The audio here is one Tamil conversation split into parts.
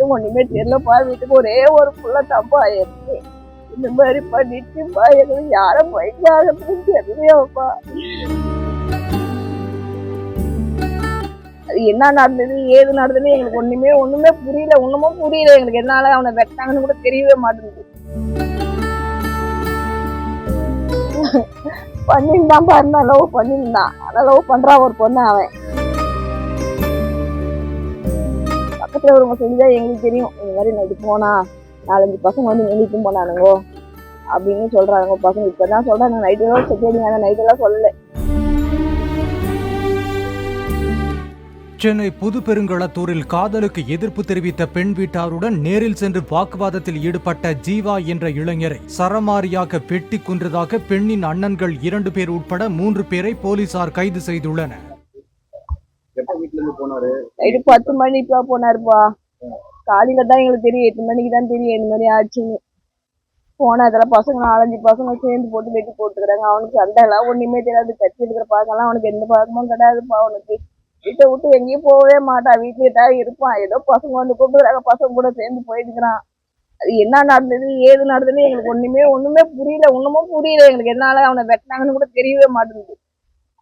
வரைக்கும் ஒண்ணுமே தெரியலப்பா. வீட்டுக்கு ஒரே ஒரு புள்ள தப்பா ஆயிடுச்சு. இந்த மாதிரி பண்ணிட்டுப்பா எங்களுக்கு யார பயக்காகன்னு தெரியலையாப்பா. அது என்ன நடந்தது ஏது நடந்ததுன்னு எங்களுக்கு ஒண்ணுமே புரியல. ஒண்ணுமும் புரியல எங்களுக்கு. என்னால அவனை வெட்டாங்கன்னு கூட தெரியவே மாட்டேங்குது. பண்ணிருந்தான் பாருந்தா, லவ் பண்ணிருந்தான். ஆனா லவ் பண்றான் ஒரு பொண்ணு. அவன் பக்கத்துல ஒருவங்க சொல்லிதான் எங்களுக்கு தெரியும். இந்த மாதிரி நைட்டு போனா 4-5 பசங்க வந்து நெல்லிட்டும் போனானுங்கோ அப்படின்னு சொல்றாங்க பசங்க. இப்பதான் சொல்றாங்க. நைட்டெல்லாம் செட்டியாடிங்க, அந்த நைட்டெல்லாம் சொல்லல. சென்னை புதுப்பெருங்களத்தூரில் காதலுக்கு எதிர்ப்பு தெரிவித்த பெண் வீட்டாருடன் நேரில் சென்று வாக்குவாதத்தில் ஈடுபட்ட ஜீவா என்ற இளைஞரை சரமாரியாக வெட்டி கொன்றதாக பெண்ணின் அண்ணன்கள் 2 பேர் உட்பட 3 பேரை போலீசார் கைது செய்துள்ளனர். 10 மணிக்கு போனாருப்பா. காலையில தான் எங்களுக்கு தெரியும். 8 மணிக்கு தான் தெரியும் இந்த மாதிரி ஆச்சுன்னு. போனா அதெல்லாம் பசங்க 4-5 பசங்க சேர்ந்து போட்டு வெட்டி போட்டுக்கிறாங்க. அவனுக்கு சண்டை எல்லாம் ஒண்ணுமே தெரியாது. கட்சி இருக்கிற பழக்கம்லாம் அவனுக்கு எந்த பழக்கமும் கிடையாதுப்பா. அவனுக்கு வீட்டை விட்டு எங்கேயும் போகவே மாட்டான். வீட்லயே தான் இருப்பான். ஏதோ பசங்க வந்து கூப்பிடுறாங்க, பசங்க கூட சேர்ந்து போயிட்டுக்கிறான். அது என்ன நடந்தது ஏது நடந்ததுன்னு எங்களுக்கு ஒண்ணுமே புரியல. ஒண்ணுமும் புரியல எங்களுக்கு. என்னால அவனை வெட்டினாங்கன்னு கூட தெரியவே மாட்டேங்குது.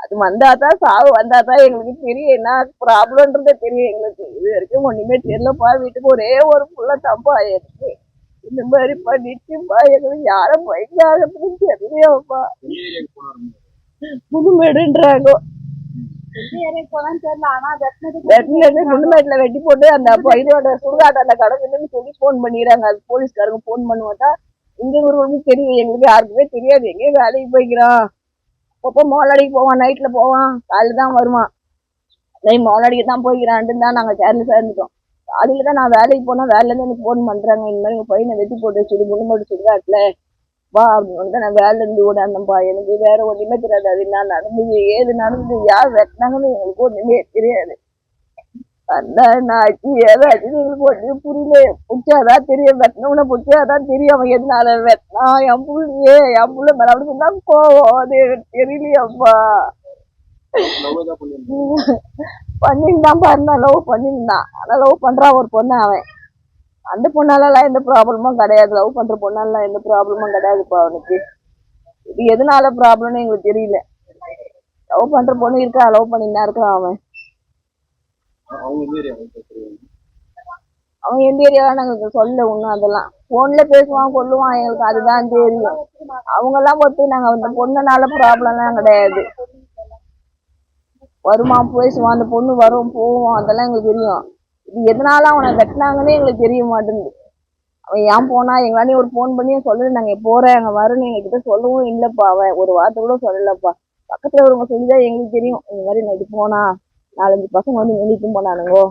அது வந்தாதான் சாவு வந்தாதான் எங்களுக்கு தெரியும் என்ன ப்ராப்ளம்ன்றதே தெரியும் எங்களுக்கு. இது வரைக்கும் ஒண்ணுமே தெரியலப்பா. வீட்டுக்கு ஒரே ஒரு புள்ள தப்பா ஆயிடுச்சு. இந்த மாதிரி பண்ணிட்டுப்பா எங்களுக்கு யார பயக்காகன்னு தெரியலையாப்பா. புதுமேடுன்றாங்க. குண்டுமேட்ல வெட்டி போட்டு அந்த இதோட சுடுகாட்டாண்ட கடவுள்னு சொல்லி போன் பண்ணிடுறாங்க. அது போலீஸ்காரங்க போன் பண்ணுவாட்டா. இங்க ஒரு தெரியும் எங்களுக்கு யாருக்குமே தெரியாது. எங்கேயும் வேலைக்கு போய்க்கிறான். அப்போ மோலாடிக்கு போவான். நைட்ல போவான், காலையில தான் வருவான். மோலாடிக்கு தான் போய்க்கிறான்ட்டு தான் நாங்க கேர்லெஸ்ஸா இருந்துட்டோம். காலையில தான் நான் வேலைக்கு போனா வேலையில இருந்து எனக்கு போன் பண்றாங்க. இந்த மாதிரி உங்க பையனை வெட்டி போட்டு வச்சுட்டு குண்டுமேடு சுடுகாட்டுல வா அப்படின்னு நான் வேலை இருந்து ஓடாந்தப்பா. எனக்கு வேற ஒண்ணுமே தெரியாது. அது என்ன நடந்தது ஏது நடந்தது யார் வெட்டினாங்கன்னு எங்களுக்கு ஒண்ணுமே தெரியாது. ஆச்சு ஏதாச்சும் எங்களுக்கு ஒண்ணுமே புரியல. புடிச்சாதான் தெரியும். வெட்டினவனை புடிச்சாதான் தெரியும் அவன் எதனால வெட்டினா. என் புள்ள மேல அப்படி சொன்னா போவோம். அது தெரியலையாப்பா. பண்ணிருந்தான் பாருந்தா, லவ் பண்ணிருந்தான். ஆனா லவ் பண்றான் ஒரு பொண்ணு. அவன் அந்த பொண்ணாலலாம் எந்த ப்ராப்ளமும் கிடையாது. லவ் பண்ற பொண்ணாலாம் எந்த ப்ராப்ளமும் கிடையாதுப்பா அவனுக்கு. இது எதனால ப்ராப்ளம்னு எங்களுக்கு தெரியல. லவ் பண்ற பொண்ணு இருக்கா, லவ் பண்ணிதான் இருக்கான் அவன். அவன் எந்த ஏரியாவா நாங்களுக்கு சொல்ல ஒண்ணும். அதெல்லாம் போன்ல பேசுவான் கொல்லுவான் எங்களுக்கு அதுதான் தெரியும். அவங்க எல்லாம் பொறுத்து நாங்க அந்த பொண்ணுனால ப்ராப்ளம் எல்லாம் கிடையாது. வருமா பேசுவான், அந்த பொண்ணு வரும் போவோம், அதெல்லாம் எங்களுக்கு தெரியும். இது எதனால அவனை வெட்டினாங்கன்னு எங்களுக்கு தெரிய மாட்டேங்குது. அவன் ஏன் போனா எங்களாலையும் ஒரு போன் பண்ணி சொல்லல. நாங்க போறேன் அங்க வருன்னு எங்ககிட்ட சொல்லவும் இல்லப்பா. அவன் ஒரு வார்த்தை கூட சொல்லலப்பா. பக்கத்துல ஒருவங்க சொல்லிதான் எங்களுக்கு தெரியும். இந்த மாதிரி நைட்டு போனா 4-5 பசங்க வந்து நெல்லிட்டும் போனானுங்கோ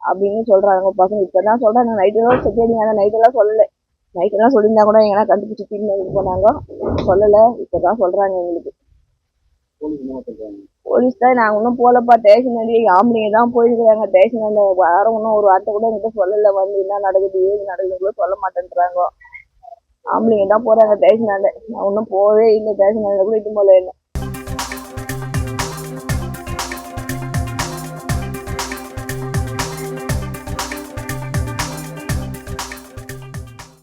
அப்படின்னு சொல்றாங்க பசங்க. இப்பதான் சொல்றாங்க. நைட்டெல்லாம் செட்டியாடிங்க, அந்த நைட்டெல்லாம் சொல்லல. நைட்டெல்லாம் சொல்லியிருந்தா கூட எங்கன்னா கண்டுபிடிச்சு தீர்ந்து போனாங்க. சொல்லல. இப்பதான் சொல்றாங்க எங்களுக்கு. போலீஸ் தான் நாங்க இன்னும் போலப்பா. ஸ்டேஷன் ஆம்பளைங்க தான் போயிருக்கிறாங்க. ஸ்டேஷன் யாரும் இன்னும் ஒரு வார்த்தை கூட என்கிட்ட சொல்லல. வந்து என்ன நடக்குது ஏது நடக்குது கூட சொல்ல மாட்டேன்றாங்க. ஆம்பளைங்க தான் போறாங்க ஸ்டேஷனாண்ட. நான் இன்னும் போவே இல்லை. ஸ்டேஷனாண்ட கூட இட்டு போல இல்லை.